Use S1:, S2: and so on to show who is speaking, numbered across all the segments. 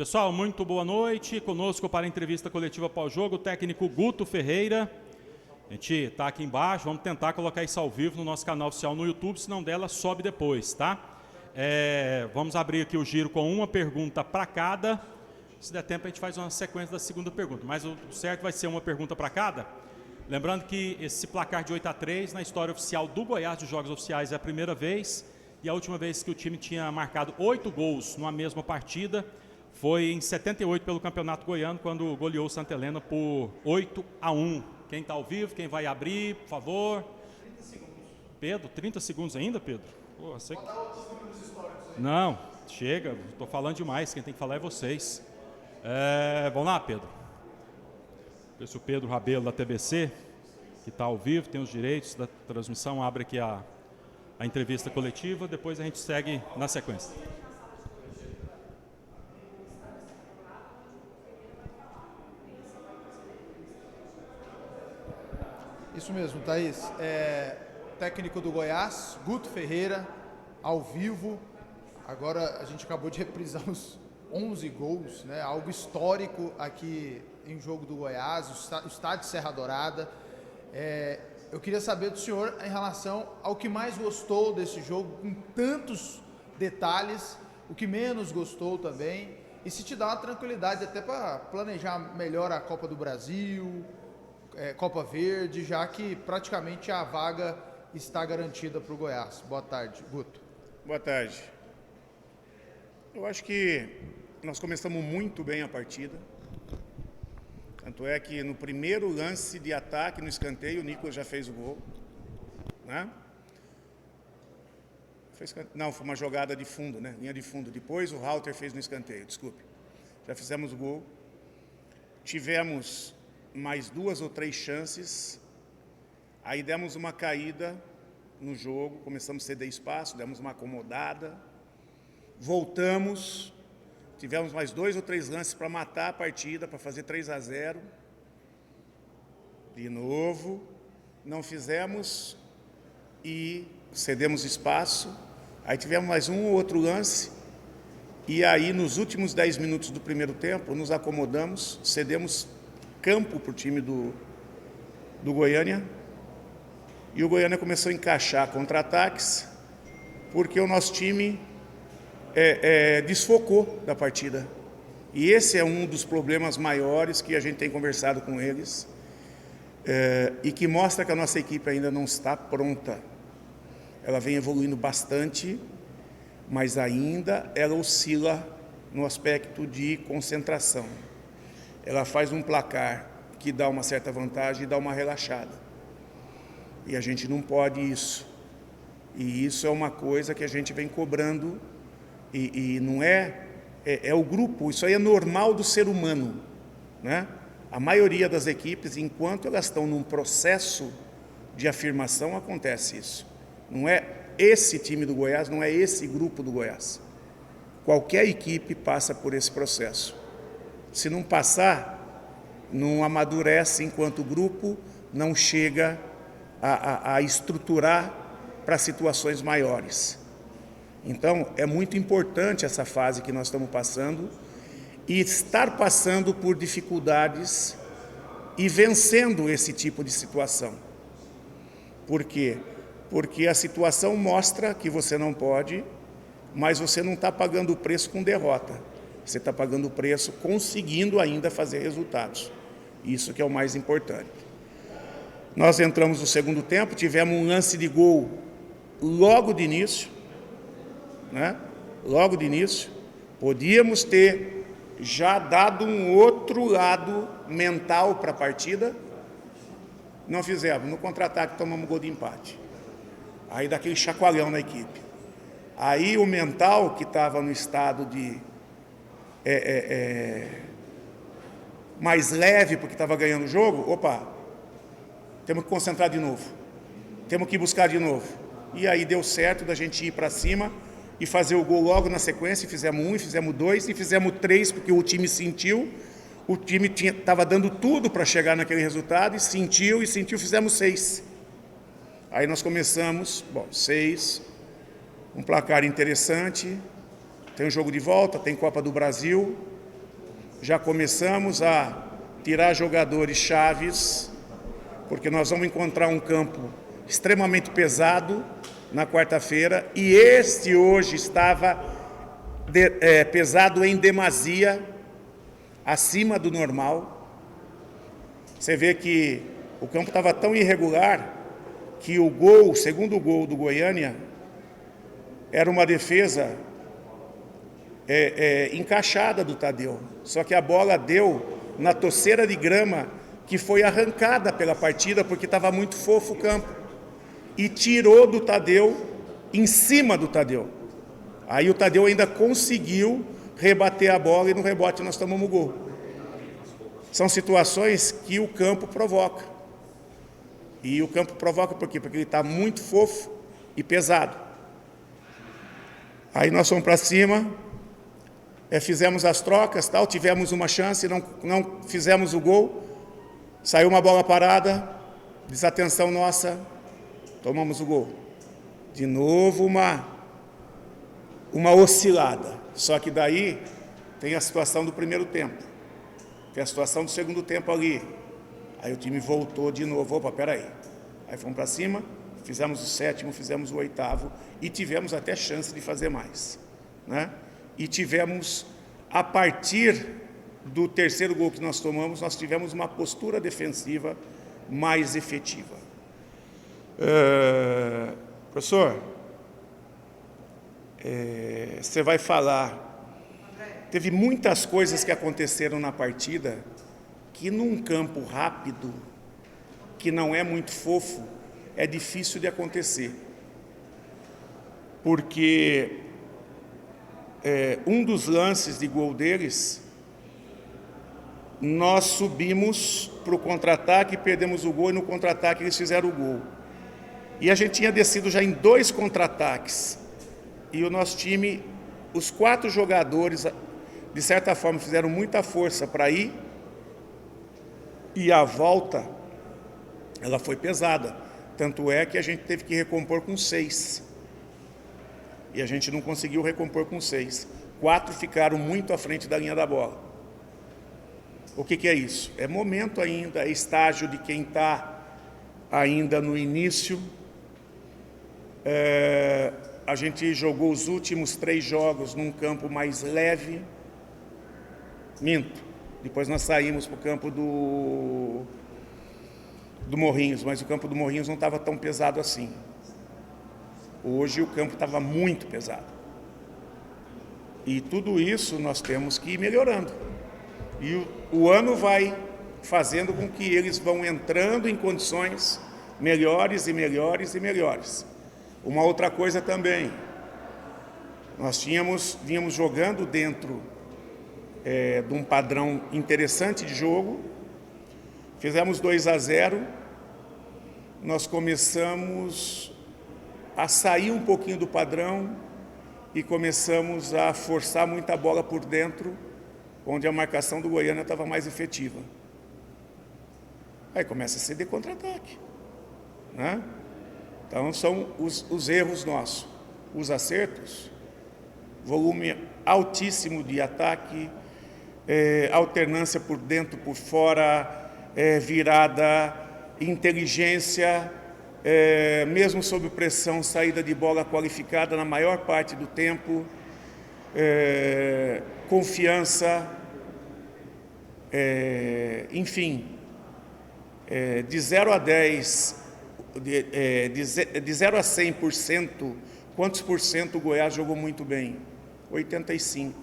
S1: Pessoal, muito boa noite. Conosco para a entrevista coletiva pós-jogo, o técnico Guto Ferreira. A gente está aqui embaixo, vamos tentar colocar isso ao vivo no nosso canal oficial no YouTube, se não dela, sobe depois, tá? Vamos abrir aqui o giro com uma pergunta para cada. Se der tempo, a gente faz uma sequência da segunda pergunta, mas o certo vai ser uma pergunta para cada. Lembrando que esse placar de 8-3 na história oficial do Goiás de jogos oficiais é a primeira vez, e a última vez que o time tinha marcado 8 gols numa mesma partida foi em 78 pelo Campeonato Goiano, quando goleou o Santa Helena por 8-1. Quem está ao vivo, quem vai abrir, por favor. 30 segundos. Pedro, 30 segundos ainda, Pedro? Pô, você... Não, chega, estou falando demais, quem tem que falar é vocês. Vamos lá, Pedro. Se o Pedro Rabelo da TBC, que está ao vivo, tem os direitos da transmissão, abre aqui a entrevista coletiva, depois a gente segue na sequência.
S2: Isso mesmo, Thaís. Técnico do Goiás, Guto Ferreira, ao vivo. Agora a gente acabou de reprisar os 11 gols, né? Algo histórico aqui em jogo do Goiás, o estádio Serra Dourada. Eu queria saber do senhor em relação ao que mais gostou desse jogo, com tantos detalhes, o que menos gostou também, e se te dá uma tranquilidade até para planejar melhor a Copa do Brasil, Copa Verde, já que praticamente a vaga está garantida para o Goiás. Boa tarde, Guto.
S3: Boa tarde. Eu acho que nós começamos muito bem a partida. Tanto é que no primeiro lance de ataque, no escanteio, o Nicolas já fez o gol. Né? Não, foi uma jogada de fundo, né? Linha de fundo. Depois o Halter fez no escanteio, desculpe. Já fizemos o gol. Tivemos mais 2 ou 3 chances, aí demos uma caída no jogo, começamos a ceder espaço, demos uma acomodada, voltamos, tivemos mais 2 ou 3 lances para matar a partida, para fazer 3-0, de novo, não fizemos e cedemos espaço, aí tivemos mais um ou outro lance, e aí nos últimos 10 minutos do primeiro tempo, nos acomodamos, cedemos campo para o time do Goiânia, e o Goiânia começou a encaixar contra-ataques, porque o nosso time desfocou da partida. E esse é um dos problemas maiores que a gente tem conversado com eles, e que mostra que a nossa equipe ainda não está pronta. Ela vem evoluindo bastante, mas ainda ela oscila no aspecto de concentração. Ela faz um placar que dá uma certa vantagem e dá uma relaxada. E a gente não pode isso. E isso é uma coisa que a gente vem cobrando, e não é o grupo, isso aí é normal do ser humano, né? A maioria das equipes, enquanto elas estão num processo de afirmação, acontece isso. Não é esse time do Goiás, não é esse grupo do Goiás. Qualquer equipe passa por esse processo. Se não passar, não amadurece enquanto grupo, não chega a estruturar para situações maiores. Então, é muito importante essa fase que nós estamos passando e estar passando por dificuldades e vencendo esse tipo de situação. Por quê? Porque a situação mostra que você não pode, mas você não está pagando o preço com derrota. Você está pagando o preço conseguindo ainda fazer resultados. Isso que é o mais importante. Nós entramos no segundo tempo, tivemos um lance de gol logo de início, né? Logo de início. Podíamos ter já dado um outro lado mental para a partida. Não fizemos. No contra-ataque tomamos gol de empate. Aí daquele chacoalhão na equipe. Aí o mental, que estava no estado de mais leve, porque estava ganhando o jogo, temos que concentrar de novo, temos que buscar de novo. E aí deu certo da gente ir para cima e fazer o gol logo na sequência, e fizemos 1, e fizemos 2, e fizemos 3, porque o time sentiu, o time estava dando tudo para chegar naquele resultado, e sentiu, fizemos 6. Aí nós começamos, 6, um placar interessante, tem um jogo de volta, tem Copa do Brasil, já começamos a tirar jogadores chaves, porque nós vamos encontrar um campo extremamente pesado na quarta-feira, e este hoje estava pesado em demasia, acima do normal. Você vê que o campo estava tão irregular que o segundo gol do Goiânia era uma defesa encaixada do Tadeu, só que a bola deu na toceira de grama que foi arrancada pela partida porque estava muito fofo o campo e tirou do Tadeu, em cima do Tadeu. Aí o Tadeu ainda conseguiu rebater a bola e no rebote nós tomamos o gol. São situações que o campo provoca. E o campo provoca por quê? Porque ele está muito fofo e pesado. Aí nós fomos para cima, fizemos as trocas, tal, tivemos uma chance, não fizemos o gol, saiu uma bola parada, desatenção nossa, tomamos o gol. De novo uma oscilada, só que daí tem a situação do primeiro tempo, tem a situação do segundo tempo ali. Aí o time voltou de novo, opa, peraí. Aí fomos para cima, fizemos o sétimo, fizemos o oitavo e tivemos até chance de fazer mais, né? E tivemos, a partir do terceiro gol que nós tomamos, nós tivemos uma postura defensiva mais efetiva. Professor, você vai falar, teve muitas coisas que aconteceram na partida que num campo rápido, que não é muito fofo, é difícil de acontecer. Porque um dos lances de gol deles, nós subimos para o contra-ataque, perdemos o gol e no contra-ataque eles fizeram o gol. E a gente tinha descido já em 2 contra-ataques. E o nosso time, os 4 jogadores, de certa forma, fizeram muita força para ir. E a volta, ela foi pesada. Tanto é que a gente teve que recompor com 6. E a gente não conseguiu recompor com 6. 4 ficaram muito à frente da linha da bola. O que é isso? É momento ainda, é estágio de quem está ainda no início. A gente jogou os últimos 3 jogos num campo mais leve. Minto. Depois nós saímos para o campo do Morrinhos, mas o campo do Morrinhos não estava tão pesado assim. Hoje o campo estava muito pesado. E tudo isso nós temos que ir melhorando. E o ano vai fazendo com que eles vão entrando em condições melhores e melhores e melhores. Uma outra coisa também, nós vínhamos jogando dentro de um padrão interessante de jogo, fizemos 2-0, nós começamos a sair um pouquinho do padrão e começamos a forçar muita bola por dentro, onde a marcação do Goiânia estava mais efetiva. Aí começa a ser de contra-ataque, né? Então são os erros nossos. Os acertos, volume altíssimo de ataque, alternância por dentro, por fora, virada, inteligência, mesmo sob pressão, saída de bola qualificada na maior parte do tempo, confiança, enfim, de 0 a 10, de 0 a 100%, quantos por cento o Goiás jogou muito bem? 85%.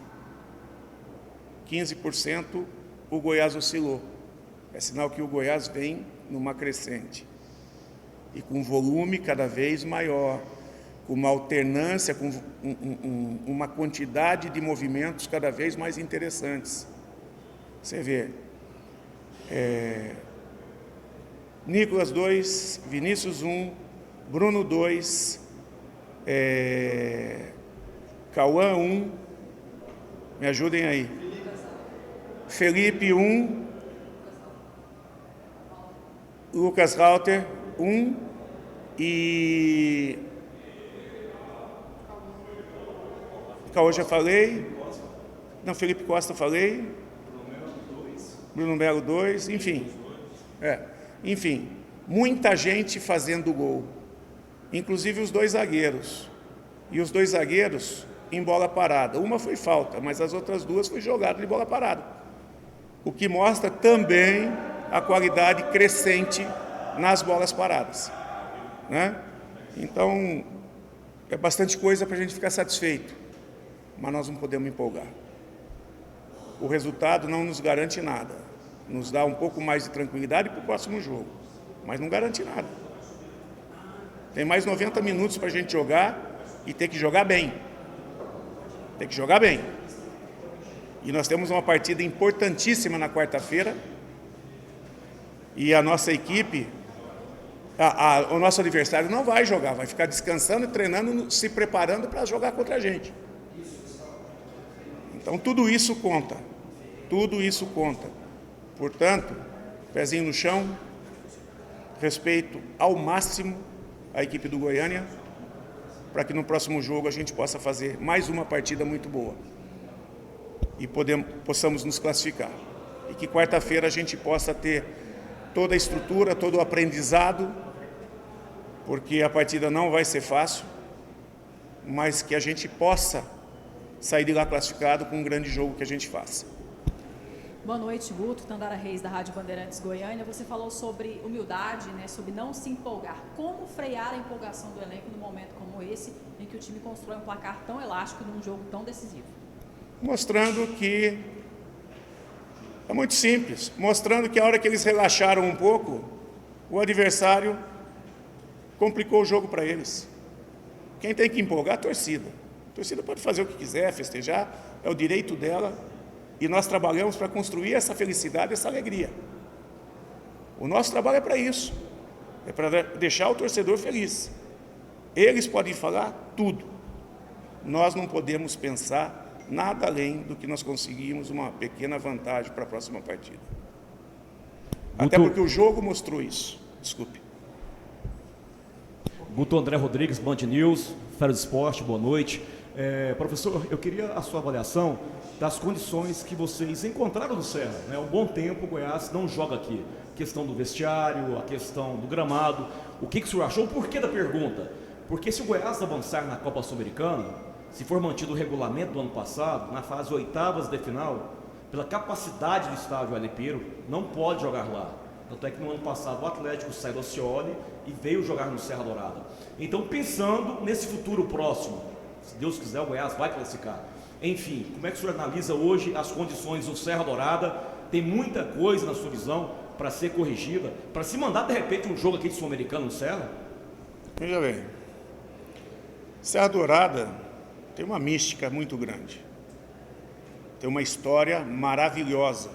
S3: 15% o Goiás oscilou. É sinal que o Goiás vem numa crescente. E com volume cada vez maior, com uma alternância, com uma quantidade de movimentos cada vez mais interessantes. Você vê, Nicolas 2, Vinícius 1, Bruno 2, Cauã 1, me ajudem aí. Felipe 1, Lucas Rauter 1 e Cauã já falei, não, Felipe Costa falei, Bruno Melo 2, enfim. Enfim, muita gente fazendo gol, inclusive os dois zagueiros. E os dois zagueiros em bola parada. Uma foi falta, mas as outras duas foi jogada de bola parada. O que mostra também a qualidade crescente nas bolas paradas, né? Então, é bastante coisa para a gente ficar satisfeito, mas nós não podemos empolgar. O resultado não nos garante nada, nos dá um pouco mais de tranquilidade para o próximo jogo, mas não garante nada. Tem mais 90 minutos para a gente jogar e ter que jogar bem. Tem que jogar bem. E nós temos uma partida importantíssima na quarta-feira e a nossa equipe, o nosso adversário não vai jogar, vai ficar descansando e treinando, se preparando para jogar contra a gente. Então tudo isso conta, tudo isso conta. Portanto, pezinho no chão, respeito ao máximo a equipe do Goiânia, para que no próximo jogo a gente possa fazer mais uma partida muito boa e possamos nos classificar. E que quarta-feira a gente possa ter toda a estrutura, todo o aprendizado, porque a partida não vai ser fácil, mas que a gente possa sair de lá classificado com um grande jogo que a gente faça.
S4: Boa noite, Guto. Tandara Reis, da Rádio Bandeirantes Goiânia. Você falou sobre humildade, né, sobre não se empolgar. Como frear a empolgação do elenco num momento como esse, em que o time constrói um placar tão elástico num jogo tão decisivo?
S3: Mostrando que é muito simples, mostrando que a hora que eles relaxaram um pouco, o adversário complicou o jogo para eles. Quem tem que empolgar é a torcida. A torcida pode fazer o que quiser, festejar, é o direito dela, e nós trabalhamos para construir essa felicidade, essa alegria. O nosso trabalho é para isso, é para deixar o torcedor feliz. Eles podem falar tudo, nós não podemos pensar nada além do que nós conseguimos uma pequena vantagem para a próxima partida. Até porque o jogo mostrou isso. Desculpe.
S5: Guto, André Rodrigues, Band News, Fera do Esporte, boa noite. Professor, eu queria a sua avaliação das condições que vocês encontraram no Serra, né? Há um bom tempo o Goiás não joga aqui. A questão do vestiário, a questão do gramado. O que o senhor achou? O porquê da pergunta? Porque se o Goiás avançar na Copa Sul-Americana, se for mantido o regulamento do ano passado, na fase oitavas de final, pela capacidade do estádio Alipeiro, não pode jogar lá. Tanto é que no ano passado o Atlético saiu do Scioli e veio jogar no Serra Dourada. Então, pensando nesse futuro próximo, se Deus quiser, o Goiás vai classificar. Enfim, como é que o senhor analisa hoje as condições do Serra Dourada? Tem muita coisa na sua visão para ser corrigida, para se mandar de repente um jogo aqui de Sul-Americano no Serra?
S3: Veja bem, Serra Dourada tem uma mística muito grande, tem uma história maravilhosa.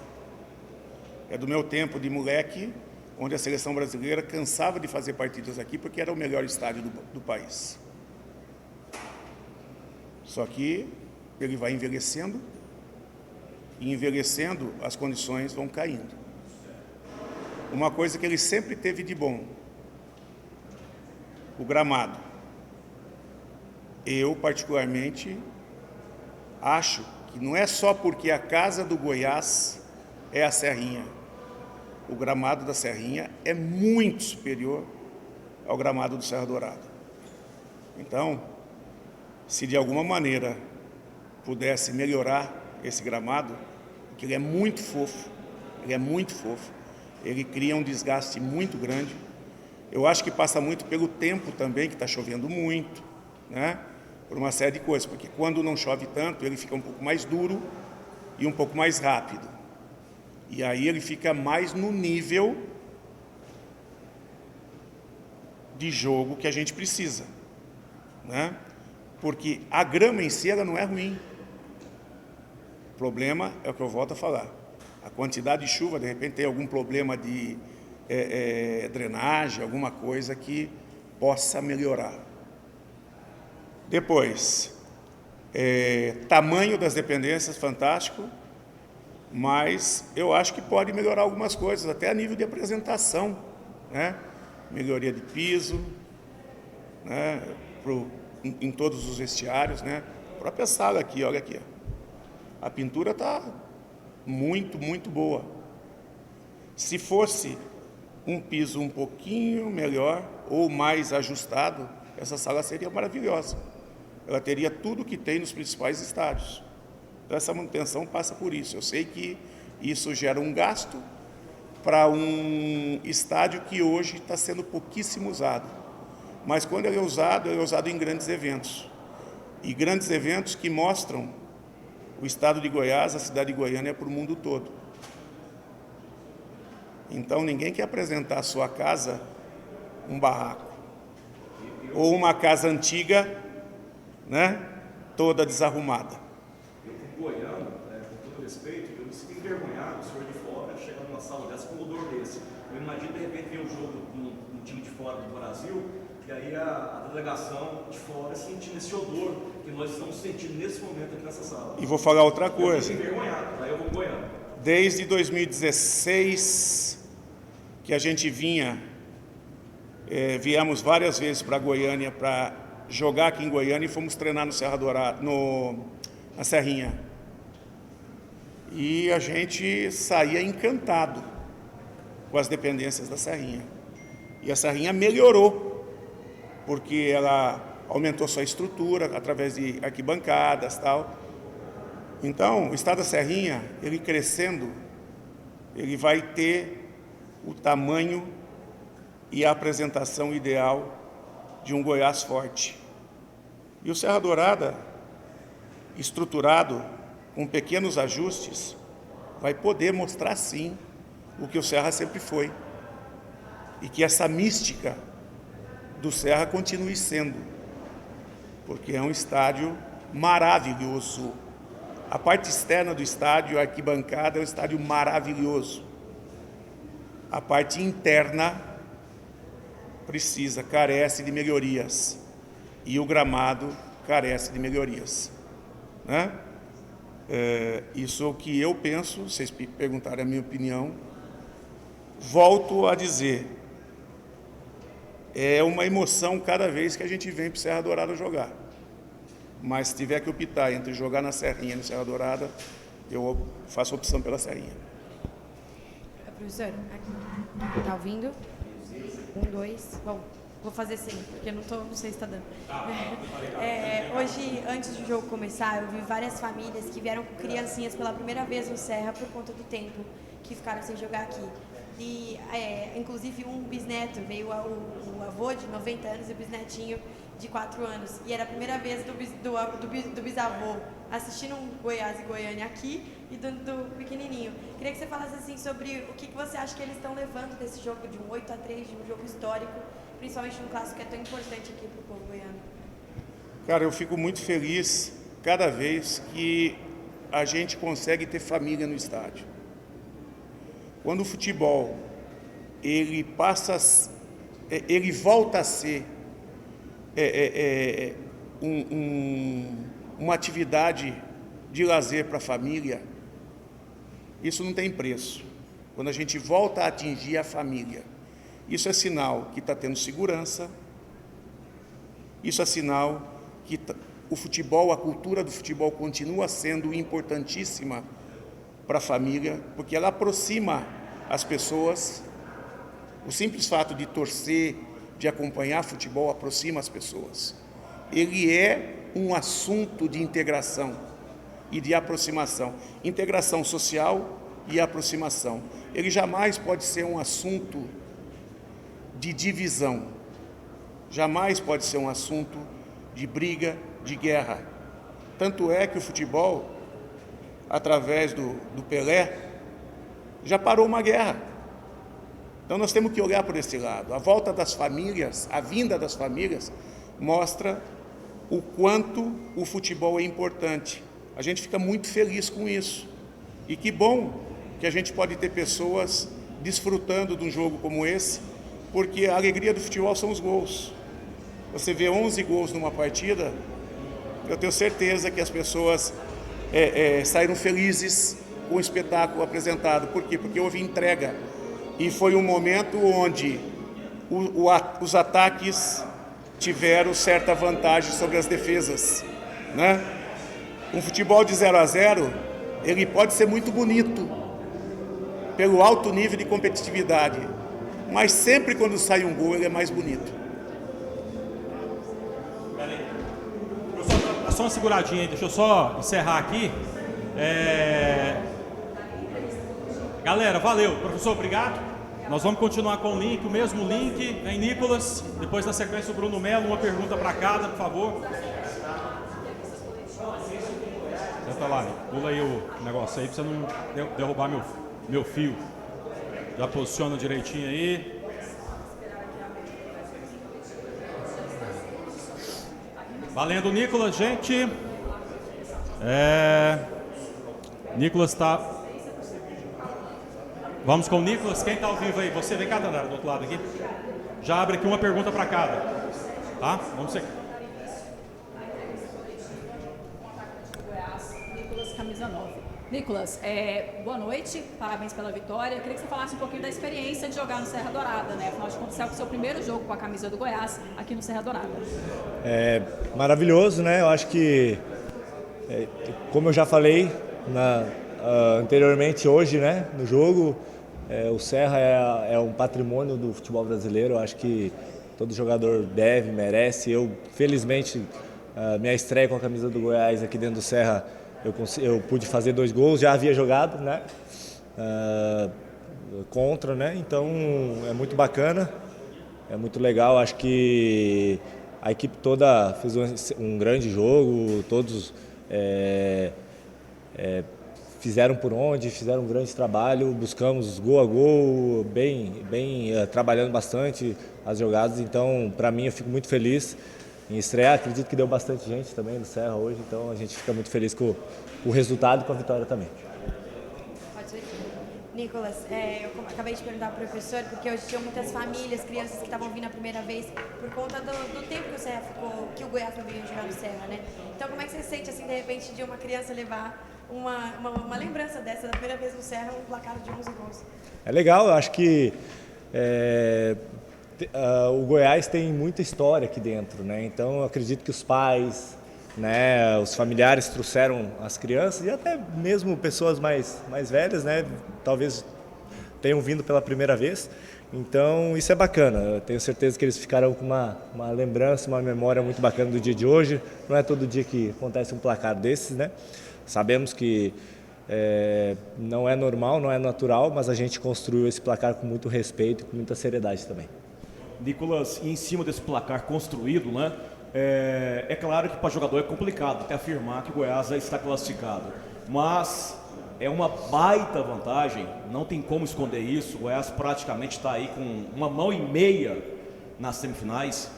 S3: É do meu tempo de moleque, onde a seleção brasileira cansava de fazer partidas aqui porque era o melhor estádio do país. Só que ele vai envelhecendo, e envelhecendo as condições vão caindo. Uma coisa que ele sempre teve de bom, o gramado. Eu, particularmente, acho que não é só porque a casa do Goiás é a Serrinha. O gramado da Serrinha é muito superior ao gramado do Serra Dourada. Então, se de alguma maneira pudesse melhorar esse gramado, porque ele é muito fofo, ele cria um desgaste muito grande. Eu acho que passa muito pelo tempo também, que está chovendo muito, né? Por uma série de coisas, porque quando não chove tanto, ele fica um pouco mais duro e um pouco mais rápido. E aí ele fica mais no nível de jogo que a gente precisa, né? Porque a grama em si ela não é ruim. O problema é o que eu volto a falar. A quantidade de chuva, de repente tem algum problema de drenagem, alguma coisa que possa melhorar. Depois, tamanho das dependências, fantástico, mas eu acho que pode melhorar algumas coisas, até a nível de apresentação, né? Melhoria de piso, né? Em todos os vestiários, né? A própria sala aqui, olha aqui, ó. A pintura está muito, muito boa. Se fosse um piso um pouquinho melhor ou mais ajustado, essa sala seria maravilhosa. Ela teria tudo que tem nos principais estádios. Então, essa manutenção passa por isso. Eu sei que isso gera um gasto para um estádio que hoje está sendo pouquíssimo usado. Mas quando ele é usado em grandes eventos. E grandes eventos que mostram o estado de Goiás, a cidade de Goiânia, para o mundo todo. Então, ninguém quer apresentar a sua casa um barraco. Ou uma casa antiga, né, toda desarrumada.
S5: Eu, como goiano, com todo respeito, eu me sinto envergonhado, o senhor de fora, chegar numa sala dessa com um odor desse. Eu imagino, de repente, ver o jogo com um time de fora do Brasil, e aí a delegação de fora sentindo esse odor que nós estamos sentindo nesse momento aqui nessa sala.
S3: E vou falar outra coisa.
S5: Eu fico envergonhado, aí eu vou goiano.
S3: Desde 2016, que a gente viemos várias vezes para Goiânia para jogar aqui em Goiânia e fomos treinar no Serra Dourada, na Serrinha. E a gente saía encantado com as dependências da Serrinha. E a Serrinha melhorou, porque ela aumentou sua estrutura através de arquibancadas e tal. Então, o estado da Serrinha, ele crescendo, ele vai ter o tamanho e a apresentação ideal de um Goiás forte. E o Serra Dourada, estruturado com pequenos ajustes, vai poder mostrar sim o que o Serra sempre foi. E que essa mística do Serra continue sendo, porque é um estádio maravilhoso. A parte externa do estádio, a arquibancada, é um estádio maravilhoso. A parte interna carece de melhorias. E o gramado carece de melhorias. Né? Isso é o que eu penso, vocês perguntarem a minha opinião. Volto a dizer, é uma emoção cada vez que a gente vem para o Serra Dourada jogar. Mas se tiver que optar entre jogar na Serrinha e no Serra Dourada, eu faço opção pela Serrinha.
S6: Professor, aqui. Tá ouvindo? 1, 2. Bom, vou fazer sim, porque não sei se está dando. Hoje, antes do jogo começar, eu vi várias famílias que vieram com criancinhas pela primeira vez no Serra por conta do tempo que ficaram sem jogar aqui. E, inclusive, um bisneto, veio o avô de 90 anos e o bisnetinho de 4 anos. E era a primeira vez do bisavô assistindo um Goiás e Goiânia aqui e do pequenininho. Queria que você falasse assim sobre o que você acha que eles estão levando desse jogo de um 8-3, de um jogo histórico, principalmente num clássico que é tão importante aqui para o povo goiano.
S3: Cara, eu fico muito feliz cada vez que a gente consegue ter família no estádio. Quando o futebol ele volta a ser uma atividade de lazer para a família, isso não tem preço. Quando a gente volta a atingir a família, isso é sinal que está tendo segurança, isso é sinal que o futebol, a cultura do futebol continua sendo importantíssima para a família, porque ela aproxima as pessoas. O simples fato de torcer, de acompanhar futebol, aproxima as pessoas. Ele é um assunto de integração e de aproximação. Integração social e aproximação. Ele jamais pode ser um assunto de divisão. Jamais pode ser um assunto de briga, de guerra. Tanto é que o futebol, através do Pelé, já parou uma guerra. Então nós temos que olhar por esse lado. A volta das famílias, a vinda das famílias, mostra o quanto o futebol é importante. A gente fica muito feliz com isso. E que bom que a gente pode ter pessoas desfrutando de um jogo como esse, porque a alegria do futebol são os gols. Você vê 11 gols numa partida, eu tenho certeza que as pessoas saíram felizes com o espetáculo apresentado. Por quê? Porque houve entrega. E foi um momento onde os ataques tiveram certa vantagem sobre as defesas. Né? Um futebol de 0-0, ele pode ser muito bonito, pelo alto nível de competitividade. Mas sempre quando sai um gol, ele é mais bonito.
S1: Peraí. Só uma seguradinha aí, deixa eu só encerrar aqui. Galera, valeu. Professor, obrigado. Nós vamos continuar com o link, o mesmo link, em Nicolas. Depois, na sequência, o Bruno Melo, uma pergunta para cada, por favor. Senta lá, pula aí o negócio aí, para você não derrubar meu fio. Já posiciona direitinho aí. Valendo, Nicolas, gente. Nicolas está... Vamos com o Nicolas. Quem está ao vivo aí? Você vem cá, Tandara, do outro lado aqui. Já abre aqui uma pergunta para cada. Tá? Vamos ser...
S4: Nicolas, camisa 9. Nicolas, boa noite, parabéns pela vitória. Eu queria que você falasse um pouquinho da experiência de jogar no Serra Dourada, né? Afinal de contas, é o seu primeiro jogo com a camisa do Goiás aqui no Serra Dourada.
S7: É maravilhoso, né? Eu acho que, como eu já falei anteriormente hoje, né, no jogo, o Serra é um patrimônio do futebol brasileiro. Eu acho que todo jogador deve, merece. Eu, felizmente, minha estreia com a camisa do Goiás aqui dentro do Serra, eu pude fazer 2 gols, já havia jogado, né, contra, né, então é muito bacana, é muito legal. Acho que a equipe toda fez um grande jogo, todos fizeram por onde, fizeram um grande trabalho, buscamos gol a gol, trabalhando bastante as jogadas. Então, para mim, eu fico muito feliz em estrear. Acredito que deu bastante gente também no Serra hoje, então a gente fica muito feliz com o resultado e com a vitória também.
S6: Pode ser. Nicolas, eu acabei de perguntar para o professor, porque hoje tinham muitas famílias, crianças que estavam vindo a primeira vez por conta do tempo que o Serra ficou, que o Goiás não veio jogar no Serra, né? Então, como é que você sente, assim, de repente, de uma criança levar uma lembrança dessa, da primeira vez no Serra, um placar de 11 gols?
S7: É legal, eu acho que o Goiás tem muita história aqui dentro, né? Então eu acredito que os pais, né, os familiares trouxeram as crianças e até mesmo pessoas mais velhas, né, talvez tenham vindo pela primeira vez. Então isso é bacana. Eu tenho certeza que eles ficaram com uma lembrança, uma memória muito bacana do dia de hoje. Não é todo dia que acontece um placar desses, né? Sabemos que não é normal, não é natural, mas a gente construiu esse placar com muito respeito e com muita seriedade também.
S5: Nicolas, e em cima desse placar construído, né, é claro que para jogador é complicado até afirmar que o Goiás já está classificado, mas é uma baita vantagem, não tem como esconder isso. O Goiás praticamente está aí com uma mão e meia nas semifinais.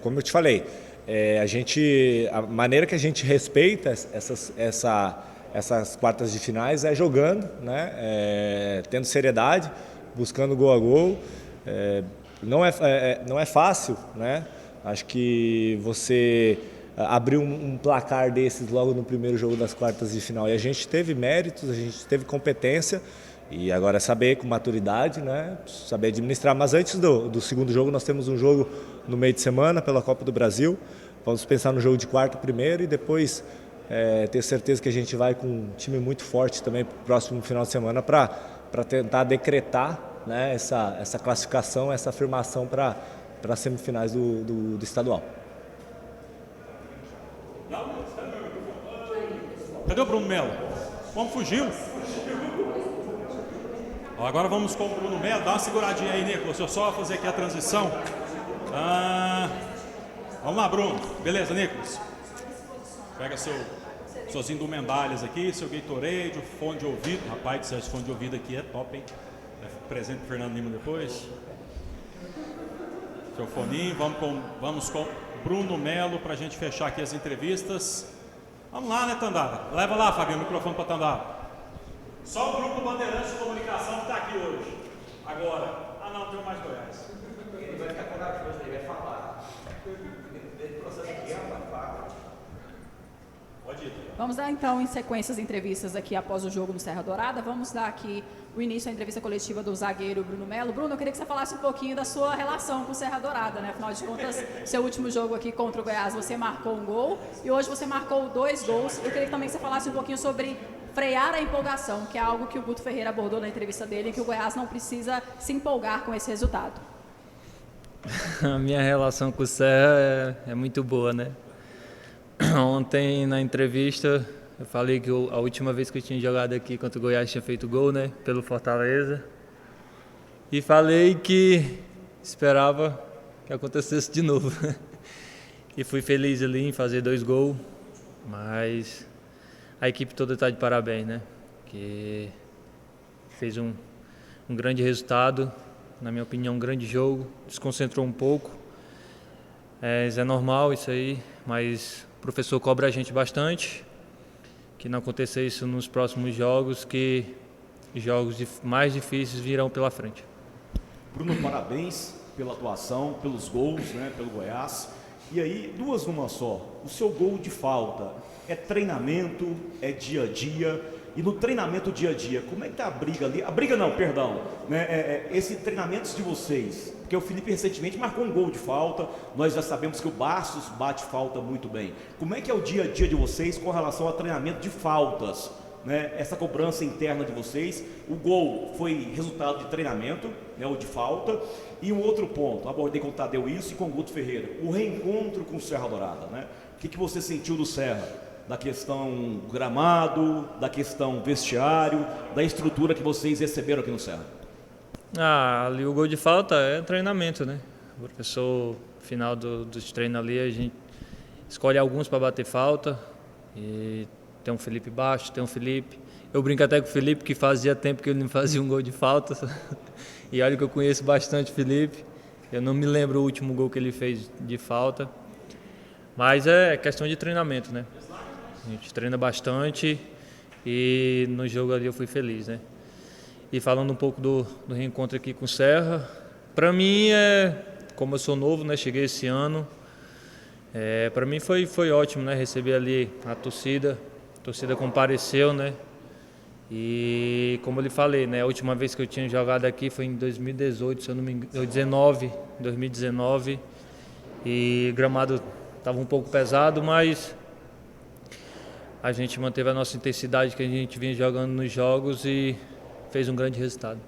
S7: Como eu te falei, a maneira que a gente respeita essas quartas de finais é jogando, né, tendo seriedade, buscando gol a gol. Não é fácil, né? Acho que você abrir um placar desses logo no primeiro jogo das quartas de final. E a gente teve méritos, a gente teve competência, e agora é saber com maturidade, né? Saber administrar. Mas antes do segundo jogo, nós temos um jogo no meio de semana pela Copa do Brasil. Vamos pensar no jogo de quarta primeiro e depois ter certeza que a gente vai com um time muito forte também para o próximo final de semana para tentar decretar, né, essa classificação, essa afirmação para as semifinais do estadual.
S1: Cadê o Bruno Melo? Como fugiu? Agora vamos com o Bruno Melo. Dá uma seguradinha aí, Nicolas. Deixa eu só fazer aqui a transição. Vamos lá, Bruno. Beleza, Nicolas? Pega suas indumentárias aqui, seu Gatorade, o fone de ouvido. Rapaz, esse fone de ouvido aqui é top, hein? Presente pro Fernando Lima depois. Seu foninho. Vamos com Bruno Melo para a gente fechar aqui as entrevistas. Vamos lá, né, Tandara? Leva lá, Fabinho, o microfone para Tandara. Só o grupo Bandeirantes de Comunicação que está aqui hoje. Agora. Não, tem mais Goiás. Ele vai ficar corajoso, ele vai falar. Esse processo aqui é uma faca. Pode ir.
S4: Vamos dar então em sequência as entrevistas aqui após o jogo no Serra Dourada. Vamos dar aqui o início à entrevista coletiva do zagueiro Bruno Melo. Bruno, eu queria que você falasse um pouquinho da sua relação com o Serra Dourada, né? Afinal de contas, seu último jogo aqui contra o Goiás, você marcou um gol e hoje você marcou 2 gols. Eu queria também que você falasse um pouquinho sobre frear a empolgação, que é algo que o Guto Ferreira abordou na entrevista dele, que o Goiás não precisa se empolgar com esse resultado.
S8: A minha relação com o Serra é muito boa, né? Ontem, na entrevista, eu falei que a última vez que eu tinha jogado aqui contra o Goiás tinha feito gol, né? Pelo Fortaleza. E falei que esperava que acontecesse de novo. E fui feliz ali em fazer 2 gols, mas a equipe toda está de parabéns, né? Que fez um grande resultado, na minha opinião, um grande jogo, desconcentrou um pouco. É normal isso aí, mas o professor cobra a gente bastante, que não aconteça isso nos próximos jogos, que jogos mais difíceis virão pela frente.
S5: Bruno, parabéns pela atuação, pelos gols, né, pelo Goiás. E aí, 2 numa só. O seu gol de falta é treinamento, é dia a dia. E no treinamento dia a dia, como é que tá a briga ali? A briga não, perdão. Né, esse treinamento de vocês. Porque o Felipe recentemente marcou um gol de falta. Nós já sabemos que o Bastos bate falta muito bem. Como é que é o dia a dia de vocês com relação ao treinamento de faltas? Né, essa cobrança interna de vocês, o gol foi resultado de treinamento, né, ou de falta, e um outro ponto, abordei com o Tadeu isso e com o Guto Ferreira, o reencontro com o Serra Dourada, né? O que você sentiu do Serra? Da questão gramado, da questão vestiário, da estrutura que vocês receberam aqui no Serra?
S8: Ali o gol de falta é treinamento, né? O professor, no final dos treinos ali, a gente escolhe alguns para bater falta, e tem um Felipe Baixo, tem um Felipe. Eu brinco até com o Felipe, que fazia tempo que ele não fazia um gol de falta. E olha que eu conheço bastante o Felipe. Eu não me lembro o último gol que ele fez de falta. Mas é questão de treinamento, né? A gente treina bastante e no jogo ali eu fui feliz, né? E falando um pouco do reencontro aqui com o Serra, para mim, como eu sou novo, né? Cheguei esse ano. Para mim foi ótimo, né? Receber ali a torcida compareceu, né? E como eu lhe falei, né? A última vez que eu tinha jogado aqui foi em 2018, se eu não me engano, 2019. E o gramado estava um pouco pesado, mas a gente manteve a nossa intensidade que a gente vinha jogando nos jogos e fez um grande resultado.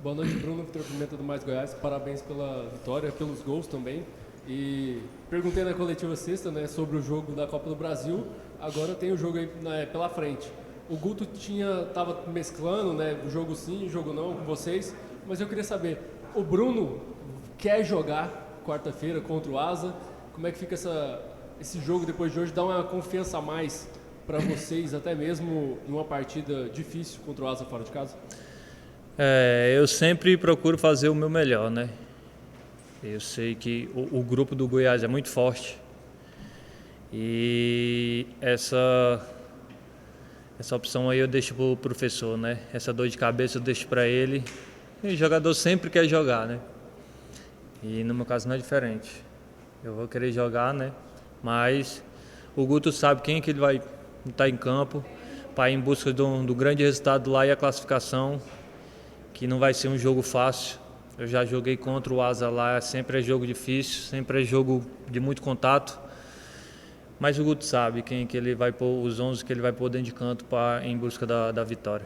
S9: Boa noite, Bruno, Vitor Pimenta do Mais Goiás. Parabéns pela vitória, pelos gols também. E perguntei na coletiva sexta, né, sobre o jogo da Copa do Brasil. Agora tem o jogo aí, né, pela frente. O Guto estava mesclando, né, o jogo sim, o jogo não com vocês. Mas eu queria saber, o Bruno quer jogar quarta-feira contra o Asa? Como é que fica esse jogo depois de hoje? Dá uma confiança a mais para vocês, até mesmo em uma partida difícil contra o Asa fora de casa?
S8: Eu sempre procuro fazer o meu melhor, né? Eu sei que o grupo do Goiás é muito forte e essa opção aí eu deixo para o professor, né? Essa dor de cabeça eu deixo para ele. E o jogador sempre quer jogar, né? E no meu caso não é diferente. Eu vou querer jogar, né? Mas o Guto sabe quem que ele vai estar em campo para ir em busca do grande resultado lá e a classificação, que não vai ser um jogo fácil. Eu já joguei contra o Asa lá, sempre é jogo difícil, sempre é jogo de muito contato. Mas o Guto sabe quem que ele vai pôr, os 11 que ele vai pôr dentro de campo em busca da vitória.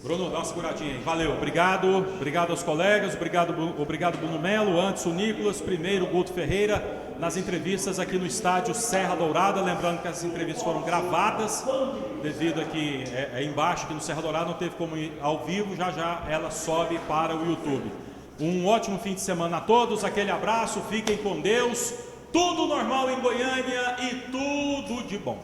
S1: Bruno, dá uma seguradinha aí. Valeu, obrigado. Obrigado aos colegas, obrigado Bruno Melo, antes o Nicolas, primeiro o Guto Ferreira, nas entrevistas aqui no estádio Serra Dourada. Lembrando que as entrevistas foram gravadas, devido aqui embaixo, aqui no Serra Dourada, não teve como ir ao vivo, já ela sobe para o YouTube. Um ótimo fim de semana a todos, aquele abraço, fiquem com Deus, tudo normal em Goiânia e tudo de bom.